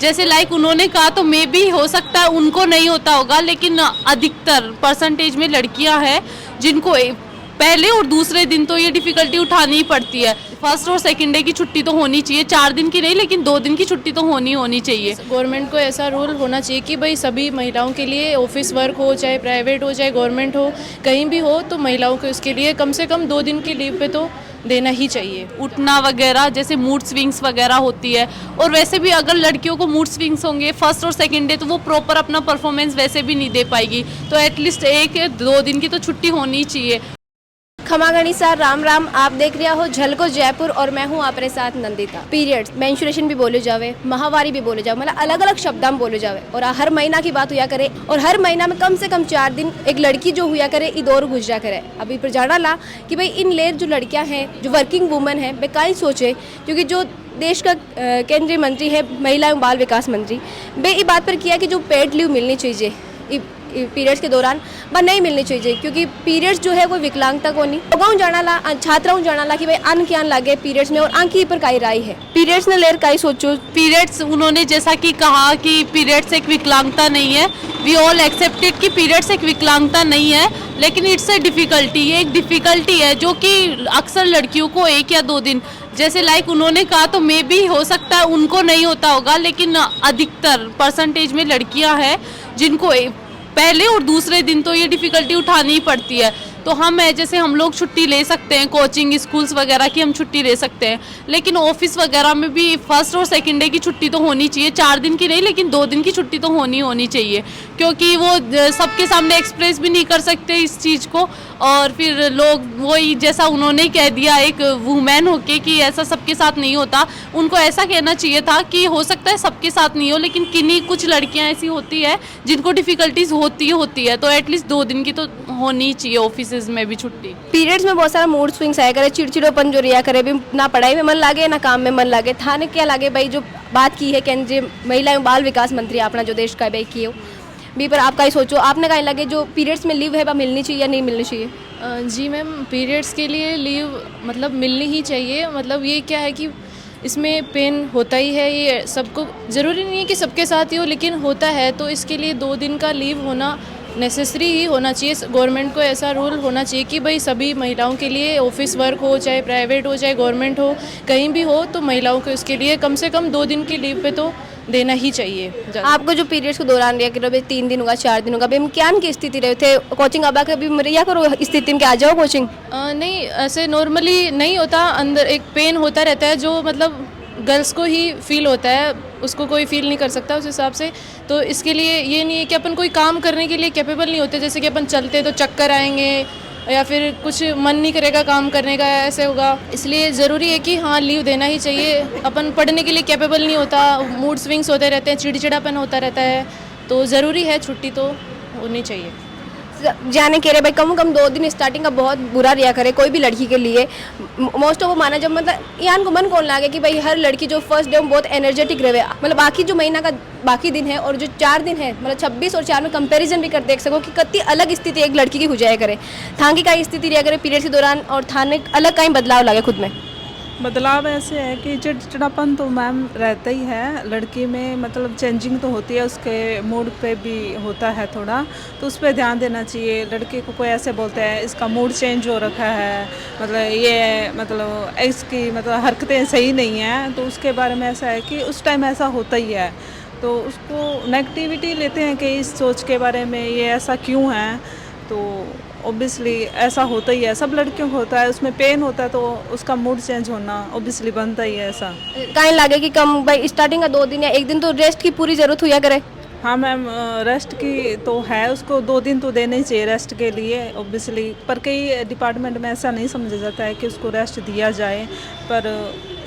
जैसे लाइक उन्होंने कहा तो मे भी हो सकता है उनको नहीं होता होगा, लेकिन अधिकतर परसेंटेज में लड़कियां हैं जिनको पहले और दूसरे दिन तो ये डिफिकल्टी उठानी ही पड़ती है। फर्स्ट और सेकंड डे की छुट्टी तो होनी चाहिए, 4 दिन की नहीं लेकिन 2 दिन की छुट्टी तो होनी चाहिए। गवर्नमेंट को ऐसा रूल होना चाहिए कि भाई सभी महिलाओं के लिए ऑफिस वर्क हो, चाहे प्राइवेट हो चाहे गवर्नमेंट हो, कहीं भी हो, तो महिलाओं को इसके लिए कम से कम 2 दिन की लीव पे तो देना ही चाहिए। उठना वगैरह जैसे मूड स्विंग्स वगैरह होती है, और वैसे भी अगर लड़कियों को मूड स्विंग्स होंगे फर्स्ट और सेकंड डे तो वो प्रॉपर अपना परफॉर्मेंस वैसे भी नहीं दे पाएगी, तो एटलीस्ट 1-2 दिन की तो छुट्टी होनी चाहिए। खमा गणिसा, राम राम। आप देख रहे हो झलको जयपुर और मैं हूँ आपरे साथ नंदिता। पीरियड्स, मेंस्ट्रुएशन भी बोले जावे, माहवारी भी बोले जावे, मतलब अलग अलग शब्द हम बोले जावे, और हर महीना की बात हुआ करे, और हर महीना में कम से कम 4 दिन एक लड़की जो हुआ करे ईद और गुजरा करे। अभी पर जाना ला कि भाई इन लेर जो लड़कियां हैं, जो वर्किंग वुमेन हैं, बेकाई सोचे, क्योंकि जो देश का केंद्रीय मंत्री है महिला एवं बाल विकास मंत्री, वे इस बात पर किया कि जो पेड लीव मिलनी चाहिए पीरियड्स के दौरान वह नहीं मिलनी चाहिए, क्योंकि पीरियड्स जो है वो विकलांगता को नहीं गाँव जाना ला, छात्राओं जाना ला कि भाई अन क्या लागे पीरियड्स में, और आंखी पर काई राई है पीरियड्स ने लेर काई सोचो। पीरियड्स उन्होंने जैसा कि कहा कि पीरियड्स एक विकलांगता नहीं है, वी ऑल एक्सेप्टेड कि पीरियड्स एक विकलांगता नहीं है, लेकिन इट्स ए डिफिकल्टी, ये एक डिफिकल्टी है जो कि अक्सर लड़कियों को 1 या 2 दिन, जैसे लाइक उन्होंने कहा तो मे भी हो सकता है उनको नहीं होता होगा, लेकिन अधिकतर परसेंटेज में लड़कियां हैं जिनको पहले और दूसरे दिन तो ये डिफिकल्टी उठानी ही पड़ती है। तो जैसे हम लोग छुट्टी ले सकते हैं, कोचिंग स्कूल्स वगैरह की हम छुट्टी ले सकते हैं, लेकिन ऑफिस वगैरह में भी फर्स्ट और सेकंड डे की छुट्टी तो होनी चाहिए, 4 दिन की नहीं लेकिन 2 दिन की छुट्टी तो होनी चाहिए, क्योंकि वो सबके सामने एक्सप्रेस भी नहीं कर सकते इस चीज़ को, और फिर लोग वही जैसा उन्होंने कह दिया एक वुमेन होके कि ऐसा सबके साथ नहीं होता, उनको ऐसा कहना चाहिए था कि हो सकता है सबके साथ नहीं हो, लेकिन किन्हीं कुछ लड़कियां ऐसी होती है जिनको डिफ़िकल्टीज होती है, तो एटलीस्ट 2 दिन की तो होनी चाहिए ऑफिस में भी छुट्टी। पीरियड्स में बहुत सारा मूड स्विंग्स आया करे, चिड़चिड़ोपन जो रिया करे, भी ना पढ़ाई में मन लागे ना काम में मन लागे, थाने क्या लागे भाई, जो बात की है केंद्रीय महिला एवं बाल विकास मंत्री अपना जो देश का भाई की हो भी, पर आपका ही सोचो, आपने कहीं लगे जो पीरियड्स में लीव है वह मिलनी चाहिए या नहीं मिलनी चाहिए? जी मैम, पीरियड्स के लिए लीव मतलब मिलनी ही चाहिए। मतलब ये क्या है कि इसमें पेन होता ही है, ये सबको ज़रूरी नहीं है कि सबके साथ ही हो, लेकिन होता है, तो इसके लिए 2 दिन का लीव होना नेसेसरी ही होना चाहिए। गवर्नमेंट को ऐसा रूल होना चाहिए कि भाई सभी महिलाओं के लिए ऑफिस वर्क हो, चाहे प्राइवेट हो चाहे गवर्नमेंट हो, कहीं भी हो, तो महिलाओं को इसके लिए कम से कम 2 दिन की लीव पे तो देना ही चाहिए। आपको जो पीरियड्स के दौरान रिया करो 3 दिन होगा 4 दिन होगा, अभी क्या की स्थिति रहे थे कोचिंग, अब कभी रिया करो स्थिति में क्या आ जाओ कोचिंग? नहीं, ऐसे नॉर्मली नहीं होता, अंदर एक पेन होता रहता है जो मतलब गर्ल्स को ही फील होता है, उसको कोई फील नहीं कर सकता उस हिसाब से। तो इसके लिए ये नहीं है कि अपन कोई काम करने के लिए कैपेबल नहीं होते, जैसे कि अपन चलते तो चक्कर आएंगे या फिर कुछ मन नहीं करेगा काम करने का, ऐसे होगा। इसलिए ज़रूरी है कि हाँ लीव देना ही चाहिए। अपन पढ़ने के लिए कैपेबल नहीं होता, मूड स्विंग्स होते रहते हैं, चिड़चिड़ापन होता रहता है, तो ज़रूरी है छुट्टी तो होनी चाहिए। जाने के रहे भाई कम से कम 2 दिन स्टार्टिंग का बहुत बुरा रिया करे कोई भी लड़की के लिए, मोस्ट ऑफ वो माना जब मतलब यान को मन कौन लागे कि भाई हर लड़की जो फर्स्ट डे में बहुत एनर्जेटिक रहे, मतलब बाकी जो महीना का बाकी दिन है और जो 4 दिन है, मतलब 26 और 4 में कंपैरिजन भी कर देख सको कि कितनी अलग स्थिति एक लड़की की हो जाया करे, थांगी का स्थिति रिया करे पीरियड के दौरान, और थाने अलग कहीं बदलाव लागे खुद में। बदलाव ऐसे है कि चिड़चिड़ापन तो मैम रहता ही है लड़की में, मतलब चेंजिंग तो होती है, उसके मूड पे भी होता है थोड़ा, तो उस पर ध्यान देना चाहिए। लड़की को कोई ऐसे बोलते हैं इसका मूड चेंज हो रखा है, मतलब ये मतलब इसकी मतलब हरकतें सही नहीं हैं, तो उसके बारे में ऐसा है कि उस टाइम ऐसा होता ही है, तो उसको नेगेटिविटी लेते हैं कि इस सोच के बारे में ये ऐसा क्यों है, तो ऑब्वियसली ऐसा होता ही है, सब लड़कियों को होता है, उसमें पेन होता है तो उसका मूड चेंज होना ऑब्वियसली बनता ही है। ऐसा कहीं लगे कि कम भाई स्टार्टिंग का 2 दिन या 1 दिन तो रेस्ट की पूरी ज़रूरत हुआ करे? हाँ मैम, रेस्ट की तो है, उसको 2 दिन तो देने ही चाहिए रेस्ट के लिए ऑब्वियसली, पर कई डिपार्टमेंट में ऐसा नहीं समझा जाता है कि उसको रेस्ट दिया जाए, पर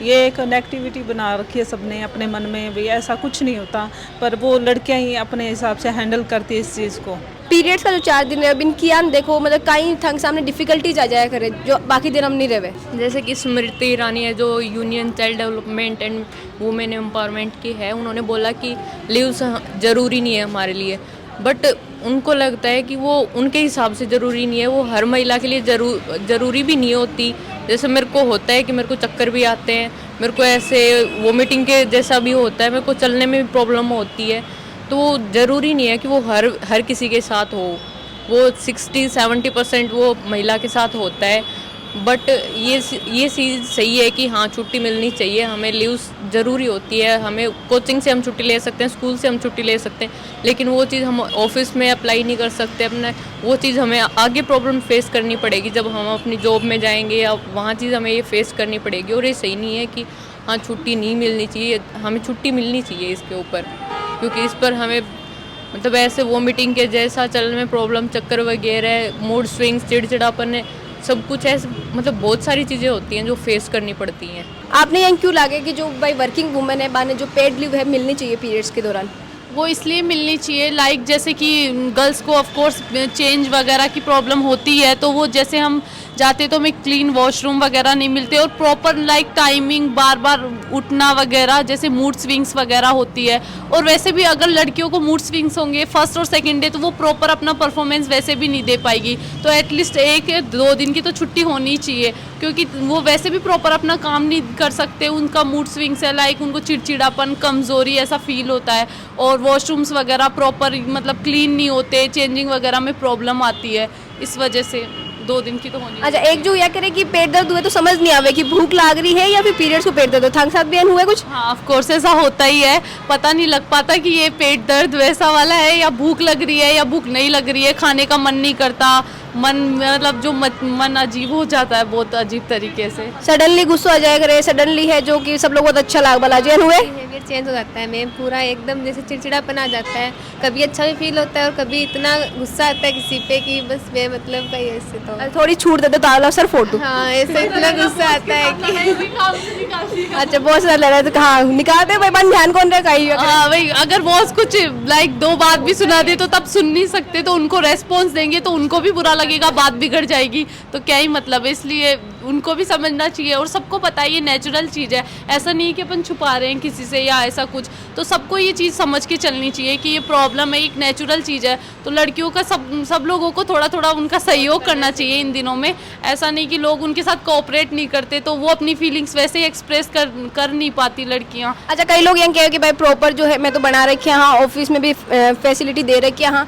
ये एक नेगेटिविटी बना रखी है सबने अपने मन में, भी ऐसा कुछ नहीं होता, पर वो लड़कियां ही अपने हिसाब से हैंडल करती है इस चीज़ को। पीरियड्स का जो 4 दिन है बिन किया देखो, मतलब कहीं थंग सामने डिफिकल्टीज आ जाया करे जो बाकी दिन हम नहीं रहे। जैसे कि स्मृति ईरानी है जो union child development and women empowerment की है, उन्होंने बोला कि लीव्स ज़रूरी नहीं है हमारे लिए, बट उनको लगता है कि वो उनके हिसाब से ज़रूरी नहीं है, वो हर महिला के लिए ज़रूरी भी नहीं होती। जैसे मेरे को होता है कि मेरे को चक्कर भी आते हैं, मेरे को ऐसे वोमिटिंग के जैसा भी होता है, मेरे को चलने में भी प्रॉब्लम होती है। तो ज़रूरी नहीं है कि वो हर किसी के साथ हो, वो 60-70% वो महिला के साथ होता है। बट ये चीज़ सही है कि हाँ छुट्टी मिलनी चाहिए, हमें लीव्स ज़रूरी होती है। हमें कोचिंग से हम छुट्टी ले सकते हैं, स्कूल से हम छुट्टी ले सकते हैं, लेकिन वो चीज़ हम ऑफिस में अप्लाई नहीं कर सकते अपने। वो चीज़ हमें आगे प्रॉब्लम फेस करनी पड़ेगी जब हम अपनी जॉब में जाएंगे, या वहाँ चीज़ हमें ये फेस करनी पड़ेगी। और ये सही नहीं है कि हाँ छुट्टी नहीं मिलनी चाहिए, हमें छुट्टी मिलनी चाहिए इसके ऊपर, क्योंकि इस पर हमें मतलब ऐसे वोमिटिंग के जैसा चलने में प्रॉब्लम, चक्कर वगैरह, मूड स्विंग्स, चिड़चिड़ापन, सब कुछ ऐसे मतलब बहुत सारी चीज़ें होती हैं जो फेस करनी पड़ती हैं। आपने यहाँ क्यों लागे कि जो भाई वर्किंग वुमेन है बाने जो पेड लीव है मिलनी चाहिए पीरियड्स के दौरान? वो इसलिए मिलनी चाहिए, लाइक जैसे कि गर्ल्स को ऑफ कोर्स चेंज वगैरह की प्रॉब्लम होती है, तो वो जैसे हम जाते तो हमें क्लीन वॉशरूम वगैरह नहीं मिलते, और प्रॉपर लाइक टाइमिंग बार बार उठना वगैरह, जैसे मूड स्विंग्स वगैरह होती है। और वैसे भी अगर लड़कियों को मूड स्विंग्स होंगे फर्स्ट और सेकंड डे, तो वो प्रॉपर अपना परफॉर्मेंस वैसे भी नहीं दे पाएगी। तो एटलीस्ट 1-2 दिन की तो छुट्टी होनी चाहिए, क्योंकि वो वैसे भी प्रॉपर अपना काम नहीं कर सकते। उनका मूड स्विंग्स है, लाइक उनको चिड़चिड़ापन, कमज़ोरी ऐसा फील होता है, और वॉशरूम्स वगैरह प्रॉपर मतलब क्लीन नहीं होते, चेंजिंग वगैरह में प्रॉब्लम आती है। इस वजह से 2 दिन की तो होनी। अच्छा, एक जो यह करे कि पेट दर्द हुए तो समझ नहीं आवे कि भूख लाग रही है या फिर पीरियड्स को पेट दर्द हो, थांग साथ भी हुआ कुछ? हाँ ऑफ कोर्स ऐसा होता ही है, पता नहीं लग पाता कि ये पेट दर्द वैसा वाला है या भूख लग रही है या भूख नहीं लग रही है, खाने का मन नहीं करता, मन मतलब जो मन अजीब हो जाता है बहुत अजीब तरीके से। सडनली गुस्सा आ जाएगा रे, सडनली है जो कि सब लोग बहुत अच्छा लाग बला जैन हुए। बिहेवियर चेंज हो जाता है, मैं पूरा एकदम जैसे चिड़चिड़ापन आ जाता है, कभी अच्छा भी फील होता है और कभी इतना गुस्सा आता है किसी पे कि बस मैं मतलब कहीं ऐसे तो थोड़ी छूट दे दो ताला सर फोटो। हाँ ऐसे इतना गुस्सा आता है कि अच्छा बहुत सारा लग रहा है तो कहाँ निकालते भाई बन ध्यान कौन रखा ही। हाँ भाई, अगर बॉस कुछ लाइक 2 बात भी सुना दे तो तब सुन नहीं सकते, तो उनको रेस्पॉन्स देंगे तो उनको भी बुरा लगेगा, बात बिगड़ जाएगी, तो क्या ही मतलब है। इसलिए उनको भी समझना चाहिए, और सबको पता है ये नेचुरल चीज़ है, ऐसा नहीं कि अपन छुपा रहे हैं किसी से या ऐसा कुछ। तो सबको ये चीज़ समझ के चलनी चाहिए कि ये प्रॉब्लम है, एक नेचुरल चीज़ है। तो लड़कियों का सब लोगों को थोड़ा थोड़ा उनका सहयोग करना चाहिए इन दिनों में। ऐसा नहीं कि लोग उनके साथ कोऑपरेट नहीं करते, तो वो अपनी फीलिंग्स वैसे ही एक्सप्रेस कर नहीं पाती लड़कियाँ। अच्छा, कई लोग ये कहे कि भाई प्रॉपर जो है मैं तो बना रखी है, हाँ ऑफिस में भी फैसिलिटी दे रखी है, हाँ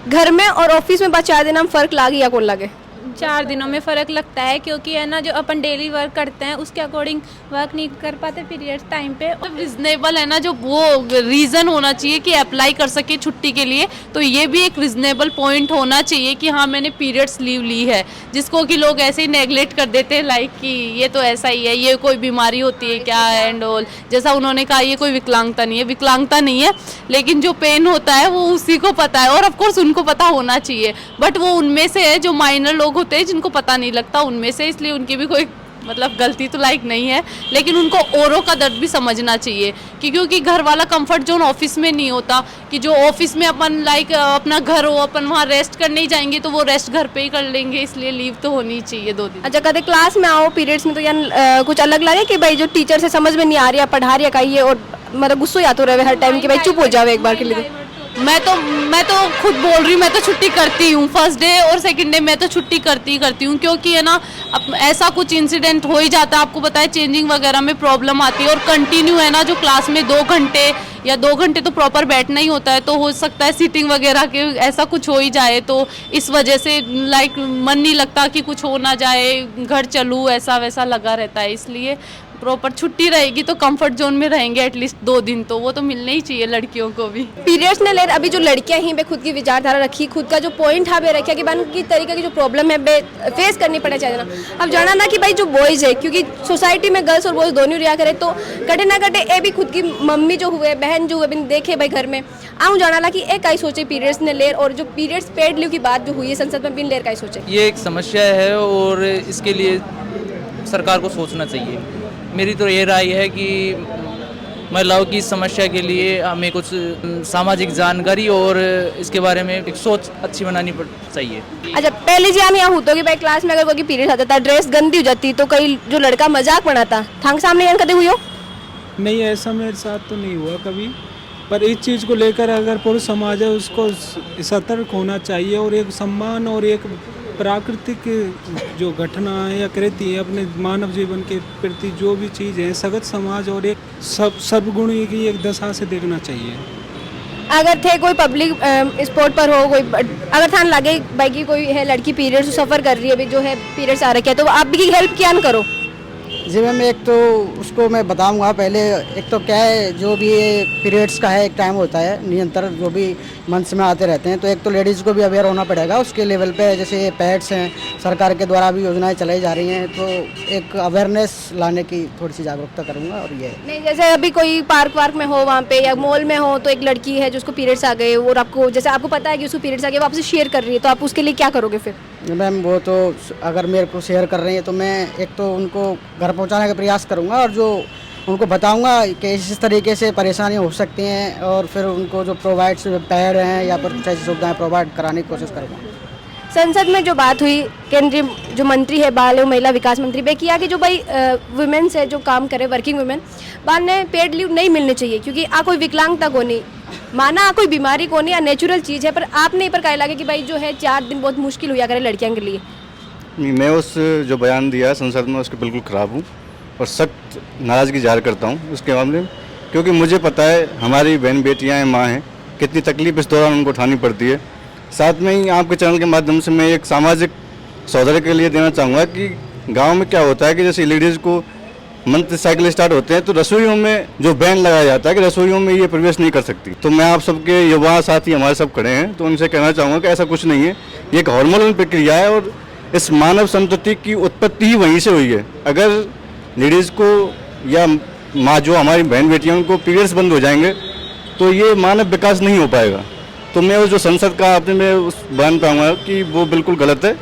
घर में और ऑफिस में 4 दिन हम फर्क लागे या कौन लागे? 4 दिनों में फ़र्क लगता है, क्योंकि है ना जो अपन डेली वर्क करते हैं उसके अकॉर्डिंग वर्क नहीं कर पाते पीरियड्स टाइम पे। रिजनेबल है ना, जो वो रीज़न होना चाहिए कि अप्लाई कर सके छुट्टी के लिए, तो ये भी एक रिजनेबल पॉइंट होना चाहिए कि हाँ मैंने पीरियड्स लीव ली है, जिसको कि लोग ऐसे ही नेगलेक्ट कर देते हैं, लाइक कि ये तो ऐसा ही है, ये कोई बीमारी होती है क्या एंड ऑल। जैसा उन्होंने कहा ये कोई विकलांगता नहीं है, विकलांगता नहीं है, लेकिन जो पेन होता है वो उसी को पता है, और ऑफकोर्स उनको पता होना चाहिए। बट वो उनमें से है जो माइनर लोग होते हैं जिनको पता नहीं लगता उनमें से, इसलिए उनकी भी कोई मतलब गलती तो लाइक नहीं है, लेकिन उनको औरों का दर्द भी समझना चाहिए कि क्योंकि घर वाला कंफर्ट जोन ऑफिस में नहीं होता, कि जो ऑफिस में अपन लाइक अपना घर हो, अपन वहाँ रेस्ट करने ही जाएंगे तो वो रेस्ट घर पे ही कर लेंगे, इसलिए लीव तो होनी चाहिए 2 दिन। अच्छा, कभी क्लास में आओ पीरियड्स में तो यार कुछ अलग लगे कि भाई जो टीचर से समझ में नहीं आ रही है पढ़ा रही है कहिए, और मतलब गुस्सा या तो रहे हर टाइम कि भाई चुप हो जाओ एक बार के लिए? मैं तो खुद बोल रही हूँ, मैं तो छुट्टी करती हूँ फर्स्ट डे और सेकंड डे, मैं तो छुट्टी करती हूँ, क्योंकि है ना अब ऐसा कुछ इंसिडेंट हो ही जाता है, आपको पता है चेंजिंग वगैरह में प्रॉब्लम आती है, और कंटिन्यू है ना जो क्लास में 2 घंटे या 2 घंटे तो प्रॉपर बैठना ही होता है, तो हो सकता है सीटिंग वगैरह के ऐसा कुछ हो ही जाए, तो इस वजह से लाइक मन नहीं लगता कि कुछ हो ना जाए, घर चलूँ ऐसा वैसा लगा रहता है। इसलिए प्रॉपर छुट्टी रहेगी तो कंफर्ट जोन में रहेंगे एटलीस्ट 2 दिन, तो वो तो मिलने ही चाहिए लड़कियों को भी। पीरियड्स ने ले अभी जो लड़कियां ही बे खुद की विचारधारा रखी, खुद का जो पॉइंट है बे रखा कि बन की तरीके की जो प्रॉब्लम है बे फेस करनी पड़े चाहिए ना। अब जाना ना कि भाई जो बॉयज़ है, क्योंकि सोसाइटी में गर्ल्स और बॉयज़ दोनों रिया करे, तो कटे ना कटे ए भी खुद की मम्मी जो हुए, बहन जो हुए बिन देखे भाई घर में आऊँ जाना ला कि एक आई सोचे पीरियड्स ने लेर, और जो पीरियड्स पेड लीव की बात जो हुई है संसद में बिन लेर का सोचे। ये एक समस्या है और इसके लिए सरकार को सोचना चाहिए। मेरी तो ये राय है कि महिलाओं की समस्या के लिए हमें कुछ सामाजिक जानकारी और इसके बारे में एक सोच अच्छी बनानी चाहिए। अच्छा, पहले जी हम यहाँ होता कि भाई क्लास में अगर कोई पीरियड आता था ड्रेस गंदी हो जाती, तो कई जो लड़का मजाक बनाता थांग सामने यहाँ कदे हुई हो? नहीं, ऐसा मेरे साथ तो नहीं हुआ कभी, पर इस चीज़ को लेकर अगर पुरुष समाज है उसको सतर्क होना चाहिए और एक सम्मान और एक प्राकृतिक जो घटना है या कृति है अपने मानव जीवन के प्रति जो भी चीज़ है सगत समाज और एक सर्वगुणी की एक दशा से देखना चाहिए। अगर थे कोई पब्लिक स्पॉट पर हो कोई अगर थान लगे भाई की कोई है लड़की पीरियड्स सफ़र कर रही है अभी जो है पीरियड्स आ रखे है तो आप भी हेल्प क्या न करो? जी मैम, एक तो उसको मैं बताऊंगा पहले, एक तो क्या है जो भी पीरियड्स का है एक टाइम होता है निरंतर जो भी मंथ्स में आते रहते हैं, तो एक तो लेडीज़ को भी अवेयर होना पड़ेगा उसके लेवल पे। जैसे पैड्स हैं सरकार के द्वारा भी योजनाएं चलाई जा रही हैं, तो एक अवेयरनेस लाने की थोड़ी सी जागरूकता करूँगा। और ये नहीं, जैसे अभी कोई पार्क में हो वहाँ पे या मॉल में हो तो एक लड़की है जिसको पीरियड्स आ गए और आपको जैसे आपको पता है कि उसको पीरियड्स आ गए वो आपसे शेयर कर रही है, तो आप उसके लिए क्या करोगे फिर? मैम वो तो अगर मेरे को शेयर कर रही है तो मैं एक तो उनको घर पहुंचाने का प्रयास करूंगा और जो उनको बताऊंगा कि इस तरीके से परेशानियां हो सकती हैं और फिर उनको जो प्रोवाइड्स पैड हैं या फिर कुछ ऐसी सुविधाएं प्रोवाइड कराने की कोशिश करूंगा। संसद में जो बात हुई केंद्रीय जो मंत्री है बाल एवं महिला विकास मंत्री वे किया कि जो भाई वुमेन्स है जो काम करे वर्किंग वुमेन बाल ने पेड लीव नहीं मिलनी चाहिए क्योंकि आ कोई विकलांगता को नहीं माना कोई बीमारी को नहीं या नेचुरल चीज़ है, पर आपने पर कहा लगे कि भाई जो है 4 दिन बहुत मुश्किल हुआ करे लड़कियों के लिए। मैं उस जो बयान दिया संसद में उसके बिल्कुल ख़राब हूँ और सख्त नाराज़गी जाहिर करता हूँ उसके मामले में, क्योंकि मुझे पता है हमारी बहन बेटियाँ हैं, माँ हैं, कितनी तकलीफ इस दौरान उनको उठानी पड़ती है। साथ में ही आपके चैनल के माध्यम से मैं एक सामाजिक सौदर्य के लिए देना चाहूँगा कि गाँव में क्या होता है कि जैसे लेडीज़ को मंथ साइकिल स्टार्ट होते हैं तो रसोइयों में जो बैन लगाया जाता है कि रसोइयों में ये प्रवेश नहीं कर सकती। तो मैं आप सबके युवा साथी हमारे सब खड़े हैं तो उनसे कहना चाहूँगा कि ऐसा कुछ नहीं है, ये एक हार्मोनल प्रक्रिया है और इस मानव संतति की उत्पत्ति ही वहीं से हुई है। अगर लेडीज़ को या माँ जो हमारी बहन बेटियाँ उनको पीरियड्स बंद हो जाएंगे तो ये मानव विकास नहीं हो पाएगा। तो मैं उस जो संसद का आपने मैं उस बयान पाऊँगा कि वो बिल्कुल गलत है।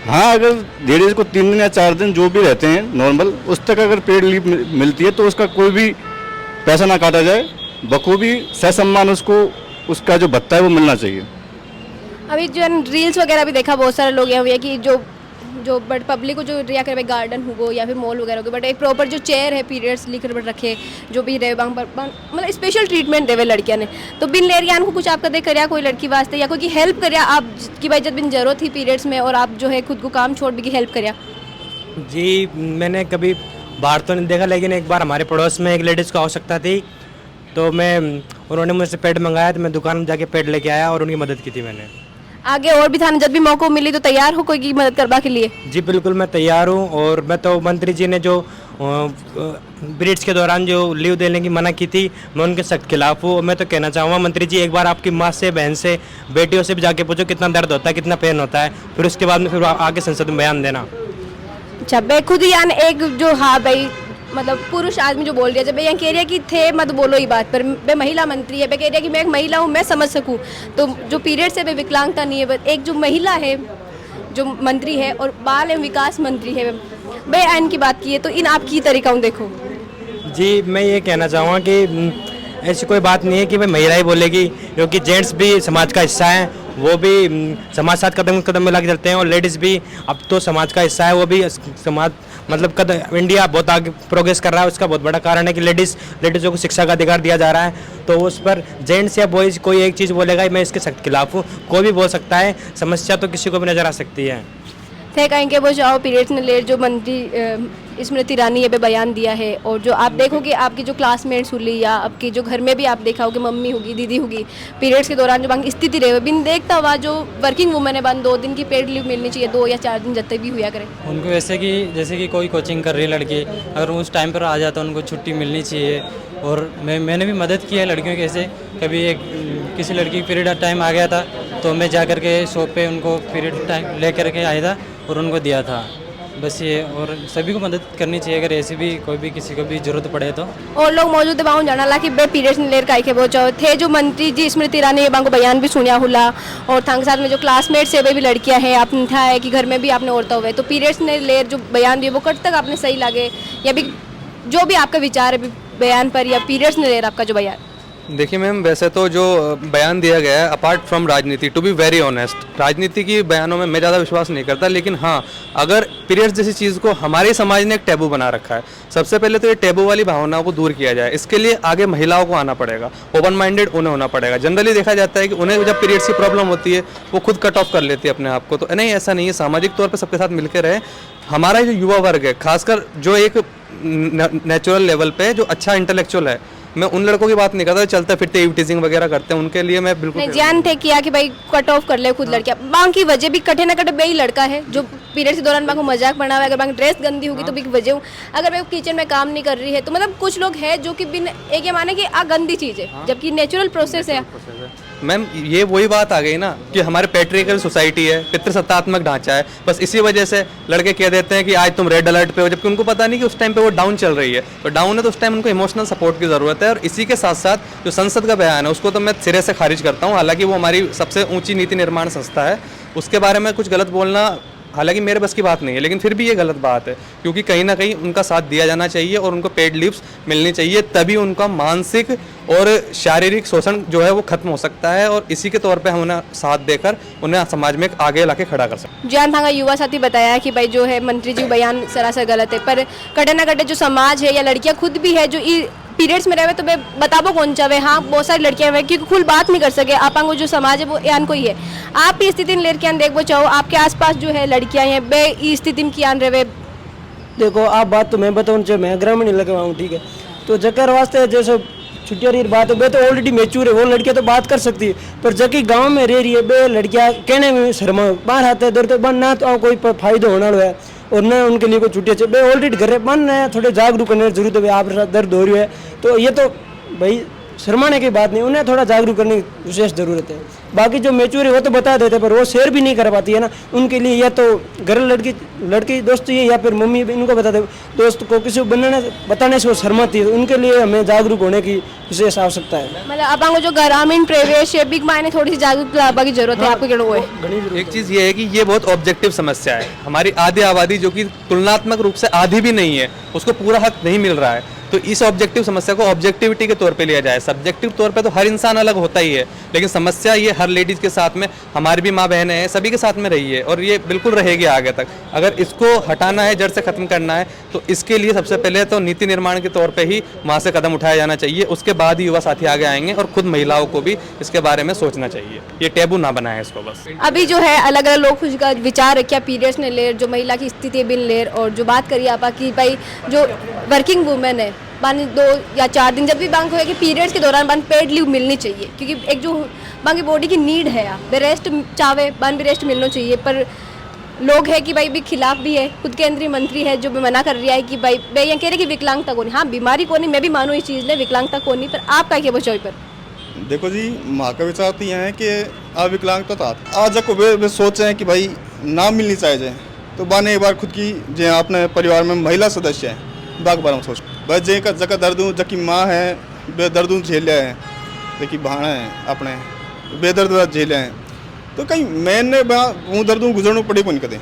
हाँ, अगर लेडीज़ को 3 दिन या 4 दिन जो भी रहते हैं नॉर्मल उस तक अगर पेड लीव मिलती है तो उसका कोई भी पैसा ना काटा जाए, बखूबी सहसम्मान उसको उसका जो भत्ता है वो मिलना चाहिए। अभी जो रील्स वगैरह भी देखा बहुत सारे लोग हुए कि जो बट पब्लिक को जो रिया करे गार्डन हो या फिर मॉल वगैरह हो, बट एक प्रॉपर जो चेयर है पीरियड्स लिखकर रखे जो भी रहे मतलब स्पेशल ट्रीटमेंट देवे लड़कियां ने, तो बिन लेरियान को कुछ आप कदे करिया कोई लड़की वास्ते या कोई की हेल्प करिया आप कि भाई जब बिन जरूरत थी पीरियड्स में और आप जो है खुद को काम छोड़ भी की हेल्प करिया? जी मैंने कभी बाहर तो नहीं देखा, लेकिन एक बार हमारे पड़ोस में एक लेडीज़ को आवश्यकता थी तो उन्होंने मुझसे पेड मंगाया तो मैं दुकान में जाके पेड लेके आया और उनकी मदद की थी मैंने। आगे और भी था जब भी मौका मिली तो तैयार हो कोई की मदद करवा के लिए? जी बिल्कुल मैं तैयार हूँ। और मैं तो मंत्री जी ने जो पीरियड्स के दौरान जो लीव देने की मना की थी मैं उनके सख्त खिलाफ हूँ। मैं तो कहना चाहूँगा मंत्री जी एक बार आपकी माँ से बहन से बेटियों से भी जाके पूछो कितना दर्द होता है कितना पेन होता है, फिर उसके बाद में फिर आगे संसद में बयान देना। अच्छा भाई खुद ही यानी एक जो हाँ भाई मतलब पुरुष आदमी जो बोल रही है जब यहाँ कह रही है कि थे मत बोलो ही बात पर मैं महिला मंत्री है, मैं कह रही है कि मैं एक महिला हूँ मैं समझ सकूँ तो जो पीरियड से विकलांगता नहीं है, एक जो महिला है जो मंत्री है और बाल एवं विकास मंत्री है भाई आयन की बात की है तो इन आपकी तरीका देखो। जी मैं ये कहना चाहूँगा कि ऐसी कोई बात नहीं है कि भाई महिला ही बोलेगी, क्योंकि जेंट्स भी समाज का हिस्सा है, वो भी समाज साथ कदम मिला के चलते हैं और लेडीज़ भी अब तो समाज का हिस्सा है, वो भी समाज मतलब इंडिया बहुत आगे प्रोग्रेस कर रहा है। उसका बहुत बड़ा कारण है कि लेडीज़ों को शिक्षा का अधिकार दिया जा रहा है, तो उस पर जेंट्स या बॉयज़ कोई एक चीज़ बोलेगा मैं इसके सख्त खिलाफ हूँ, कोई भी बोल सकता है, समस्या तो किसी को भी नज़र आ सकती है। थे कहेंगे वो जाओ पीरियड्स ने ले जो मंत्री स्मृति ईरानी ये बयान दिया है और जो आप देखोगे आपकी जो क्लासमेट्स हुई या आपकी जो घर में भी आप देखा होगी मम्मी होगी दीदी होगी पीरियड्स के दौरान जो बाकी स्थिति रहे बिन देखता हुआ जो वर्किंग वुमेन है बंद 2 दिन की पेड लीव मिलनी चाहिए 2 या 4 दिन जब तक भी हुआ करे उनको। जैसे कि कोई कोचिंग कर रही है लड़की अगर उस टाइम पर आ जाता उनको छुट्टी मिलनी चाहिए। और मैंने भी मदद की है लड़कियों के, ऐसे कभी किसी लड़की पीरियड टाइम आ गया था तो मैं जा कर के शॉप पे उनको पीरियड टाइम ले कर के आया था और उनको दिया था, बस ये। और सभी को मदद करनी चाहिए अगर ऐसी भी कोई भी किसी को भी जरूरत पड़े तो। और लोग मौजूद है जाना ला कि पीरियड्स ने लेर काई के पहुंचाओ थे जो मंत्री जी स्मृति ईरानी ये को बयान भी सुनिया हुला और थांग साथ में जो क्लासमेट्स है वे भी लड़कियां हैं आपने था है कि घर में भी आपने औरतें हुए तो पीरियड्स ने लेर जो बयान दिए वो कट तक आपने सही लगे या भी जो भी आपका विचार है बयान पर या पीरियड्स ने लेर आपका जो बयान? देखिए मैम, वैसे तो जो बयान दिया गया है अपार्ट फ्रॉम राजनीति, टू बी वेरी ऑनेस्ट, राजनीति की बयानों में मैं ज़्यादा विश्वास नहीं करता। लेकिन हाँ, अगर पीरियड्स जैसी चीज़ को हमारे समाज ने एक टैबू बना रखा है, सबसे पहले तो ये टैबू वाली भावनाओं को दूर किया जाए। इसके लिए आगे महिलाओं को आना पड़ेगा, ओपन माइंडेड उन्हें होना पड़ेगा। जनरली देखा जाता है कि उन्हें जब पीरियड्स की प्रॉब्लम होती है वो खुद कट ऑफ कर लेती है अपने आप को, तो नहीं, ऐसा नहीं है। सामाजिक तौर पर सबके साथ मिलकर रहे। हमारा जो युवा वर्ग है, खासकर जो एक नेचुरल लेवल पे जो अच्छा इंटेलेक्चुअल है, मैं उन लड़कों की बात नहीं करता चलते फिरते टीजिंग वगैरह करते हैं, उनके लिए मैं बिल्कुल जान थे किया कि भाई कट ऑफ कर ले खुद लड़कियां। बांग की वजह भी कटे ना कटे बेही लड़का है जो पीरियड के दौरान बांग को मजाक बना हुआ है, अगर बांग ड्रेस गंदी होगी तो भी वजह हूँ, अगर मैं किचन में काम नहीं कर रही है तो मतलब कुछ लोग हैं जो कि बिन एक ये माने कि आ गंदी चीज़ है, जबकि नेचुरल प्रोसेस है। मैम ये वही बात आ गई ना कि हमारे पैट्रिकल सोसाइटी है, पितृसत्तात्मक ढांचा है, बस इसी वजह से लड़के कह देते हैं कि आज तुम रेड अलर्ट पे हो, जबकि उनको पता नहीं कि उस टाइम पे वो डाउन चल रही है। तो डाउन है तो उस टाइम उनको इमोशनल सपोर्ट की ज़रूरत है। और इसी के साथ साथ जो संसद का बयान है उसको तो मैं सिरे से खारिज करता हूँ। हालांकि वो हमारी सबसे ऊँची नीति निर्माण संस्था है, उसके बारे में कुछ गलत बोलना हालांकि मेरे बस की बात नहीं है, लेकिन फिर भी ये गलत बात है, क्योंकि कहीं ना कहीं उनका साथ दिया जाना चाहिए और उनको पेड लीव्स मिलनी चाहिए, तभी उनका मानसिक और शारीरिक शोषण जो है वो खत्म हो सकता है। और इसी के तौर पे हम उन्हें साथ देकर उन्हें समाज में आगे लाके खड़ा कर सकते हैं। जान थांगा युवा साथी बताया कि भाई जो है मंत्री जी बयान सरासर गलत है, पर कटे ना कटे जो समाज है या लड़कियां खुद भी है जो पीरियड्स में रहे तो मैं बताबो कौन चाहे। हाँ, बहुत सारी लड़कियां हैं क्योंकि खुल बात नहीं कर सके, आपांगो जो समाज है वो यान को ही है। आप इस स्थिति में लड़कियां देखो चाहो, आपके आसपास जो है लड़कियां हैं बे इस स्थिति में कियान रहे। देखो आप बात तो मैं बताऊँ, जो मैं ग्रामीण इलाके में हूँ, ठीक है, तो जकर वास्ते जैसे छुट्टियाँ रही बात है, बे तो ऑलरेडी मेच्योर है, वो लड़कियाँ तो बात कर सकती है, पर जबकि गांव में रह रही है बे लड़कियाँ कहने में शर्मा बाहर आते हैं, दर तो बन ना तो कोई फायदा होना है और न उनके लिए कोई छुट्टियाँ चाहिए। बे ऑलरेडी घर बन रहे हैं, थोड़े जागरूक करने की जरूरत है। आप दर्द हो रही है तो ये तो भाई शर्माने की बात नहीं, उन्हें थोड़ा जागरूक करने की विशेष ज़रूरत है। बाकी जो मेच्योर है वो तो बता देते, पर वो शेयर भी नहीं कर पाती है ना। उनके लिए या तो घर लड़की दोस्त ये या फिर मम्मी इनको बता दे, दोस्त को किसी को बताने से वो शर्माती है, उनके लिए हमें जागरूक होने की विशेष आवश्यकता है। मतलब आपको जो ग्रामीण प्रवेश है बिग मायने थोड़ी सी जागरूकता की जरूरत है। आपको क्या हुआ है? एक चीज़ ये है कि ये बहुत ऑब्जेक्टिव समस्या है। हमारी आधी आबादी जो कि तुलनात्मक रूप से आधी भी नहीं है, उसको पूरा हक नहीं मिल रहा है। तो इस ऑब्जेक्टिव समस्या को ऑब्जेक्टिविटी के तौर पे लिया जाए। सब्जेक्टिव तौर पे तो हर इंसान अलग होता ही है, लेकिन समस्या ये हर लेडीज के साथ में, हमारी भी माँ बहनें हैं, सभी के साथ में रही है और ये बिल्कुल रहेगी आगे तक। अगर इसको हटाना है, जड़ से खत्म करना है, तो इसके लिए सबसे पहले तो नीति निर्माण के तौर पे ही वहाँ से कदम उठाया जाना चाहिए। उसके बाद ही युवा साथी आगे आएंगे और खुद महिलाओं को भी इसके बारे में सोचना चाहिए। ये टैबू ना बनाए इसको बस। अभी जो है अलग अलग लोग उसका विचार रखिए, पीरियड्स ने लेर जो महिला की स्थिति बिन लेर, और जो बात करिए आप कि भाई जो वर्किंग वुमेन है बान 2 या 4 दिन जब भी बांग होए कि पीरियड्स के दौरान बान पेड लीव मिलनी चाहिए, क्योंकि एक जो बांगी बॉडी की नीड है बे रेस्ट चाहे बान भी रेस्ट मिलना चाहिए। पर लोग है कि भाई भी खिलाफ भी है, खुद केंद्रीय मंत्री है जो भी मना कर रहा है कि भाई बे ये कह रहे कि विकलांगता को नहीं। हाँ, बीमारी को नहीं, मैं भी मानूँ इस चीज़ ने विकलांगता को नहीं, पर आप क्या बचाओ पर? देखो जी, माँ का विचार तो यह है कि आप विकलांगता था आज को वे सोच रहे हैं कि भाई ना मिलनी चाहिए, तो बाने एक बार खुद की जो अपने परिवार में महिला सदस्य है बाग बार में सोच बस जे का जगह दर्द जबकि माँ है बेदर्द झेलिया है, जबकि भाणा है अपने बेदर्द झेलिया है, तो कहीं मैंने वो दर्द गुजरना पड़े को नहीं कदे।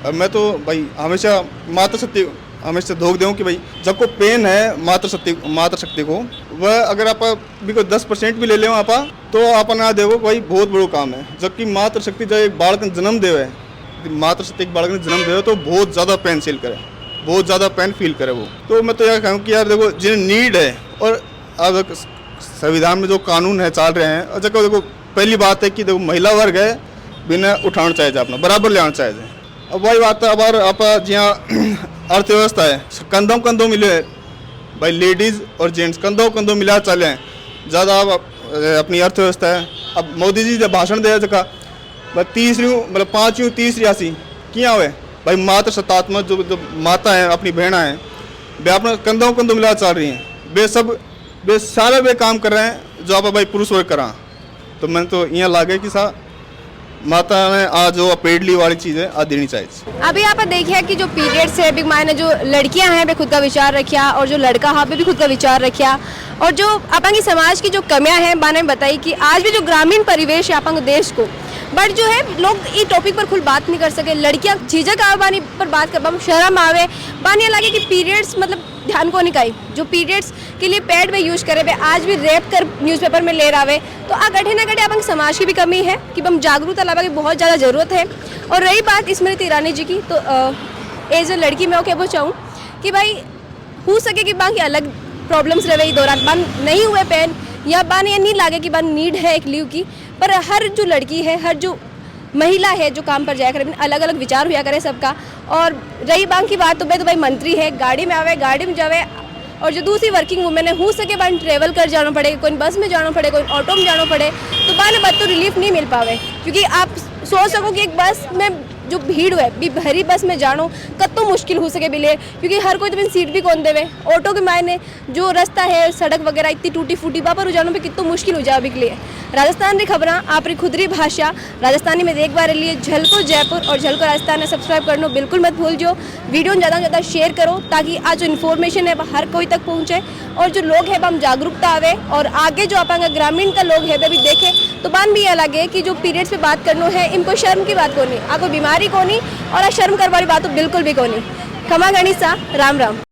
अब मैं तो भाई हमेशा मातृ शक्ति हमेशा धोख दूँ कि भाई जब को पेन है मातृ शक्ति को, वह अगर आप भी कोई 10% भी ले ले आप तो आप ना देखो भाई बहुत बड़ो काम है। जबकि मातृ शक्ति जब एक बालक ने जन्म देवे, मातृ शक्ति एक बालक ने जन्म देवे तो बहुत ज़्यादा पेन फील करे, बहुत ज़्यादा पेन फील करे वो। तो मैं तो यह कहूँ कि यार देखो जिन्हें नीड है, और अब संविधान में जो कानून है चल रहे हैं, और देखो पहली बात है कि देखो महिला वर्ग है बिना उठाना चाहिए अपना बराबर ले आना चाहिए। अब वही बात है, अब आप जहाँ अर्थव्यवस्था है कंधों मिले भाई लेडीज़ और जेंट्स कंधों मिला चले हैं ज़्यादा अपनी अर्थव्यवस्था है। अब मोदी जी जब भाषण दे जगह मतलब 5वीं तीसरी आसी क्या हुए भाई मातृ सत्तात्मक जो माता है अपनी बहना है वे अपने कंधों मिला चल रही हैं, वे सारे वे काम कर रहे हैं जो आप भाई पुरुष वर्ग करा। तो मैंने तो यहाँ लागे कि सा माता ने आज जो पेड लीव वाली चीज़ है आज देनी चाहिए। अभी आप देखिए कि जो पीरियड्स है बिग मायने जो लड़कियां हैं वे खुद का विचार रखिया, और जो लड़का है वे भी खुद का विचार रखिया, और जो अपन समाज की जो कमियां हैं बाने बताई कि आज भी जो ग्रामीण परिवेश है अपन देश को, बट जो है लोग इस टॉपिक पर खुल बात नहीं कर सके। लड़कियां झिझक आवे बानी पर बात कर शर्म आवे बानी लगे कि पीरियड्स मतलब ध्यान को नहीं काई जो पीरियड्स के लिए पैड में यूज करे आज भी रेप कर न्यूज़पेपर में ले रहा तो आ गठे ना गठे अपन समाज की भी कमी है कि हम जागरूकता लावा की बहुत ज़्यादा ज़रूरत है। और रही बात स्मृति ईरानी जी की, तो एज ए लड़की मैं कहना चाहूँ कि भाई हो सके कि बाकी अलग प्रॉब्लम्स रहे दौरान बान नहीं हुए पैन या बान ये नहीं लागे कि बान नीड है एक लीव की, पर हर जो लड़की है, हर जो महिला है जो काम पर जाया करे, अलग अलग विचार हुआ करे सबका। और रही बात की बात तो भाई मंत्री है, गाड़ी में आवे, गाड़ी में जावे, और जो दूसरी वर्किंग वुमेन है हो सके बान ट्रेवल कर जाना पड़े, कोई बस में जाना पड़े, कोई ऑटो में जाना पड़े, तो बान बात तो रिलीफ नहीं मिल पावे। क्योंकि आप सोच सको कि एक बस में जो भीड़ है भी भरी बस में जानो कतो मुश्किल हो सके बिले, क्योंकि हर कोई तो सीट भी कौन देवे। ऑटो के मायने जो रास्ता है, सड़क वगैरह इतनी टूटी फूटी वहाँ पर जानो पे कितना मुश्किल हो जाए के लिए। राजस्थान की खबर आपकी खुदरी भाषा राजस्थानी में एक बार लिए झलको जयपुर और झलको राजस्थान सब्सक्राइब करना बिल्कुल मत भूल जो। वीडियो ज़्यादा से ज़्यादा शेयर करो ताकि आज जो इन्फॉर्मेशन है वह हर कोई तक पहुँचे और जो लोग हैं हम जागरूकता आवे और आगे जो अपन ग्रामीण का लोग है वह भी देखे तो बान भी ये लगे कि जो पीरियड्स पे बात करना है इनको शर्म की बात को नहीं, आपको बीमारी को नहीं और शर्म करने वाली बात तो बिल्कुल भी को नहीं। खमा गणिसा, राम राम।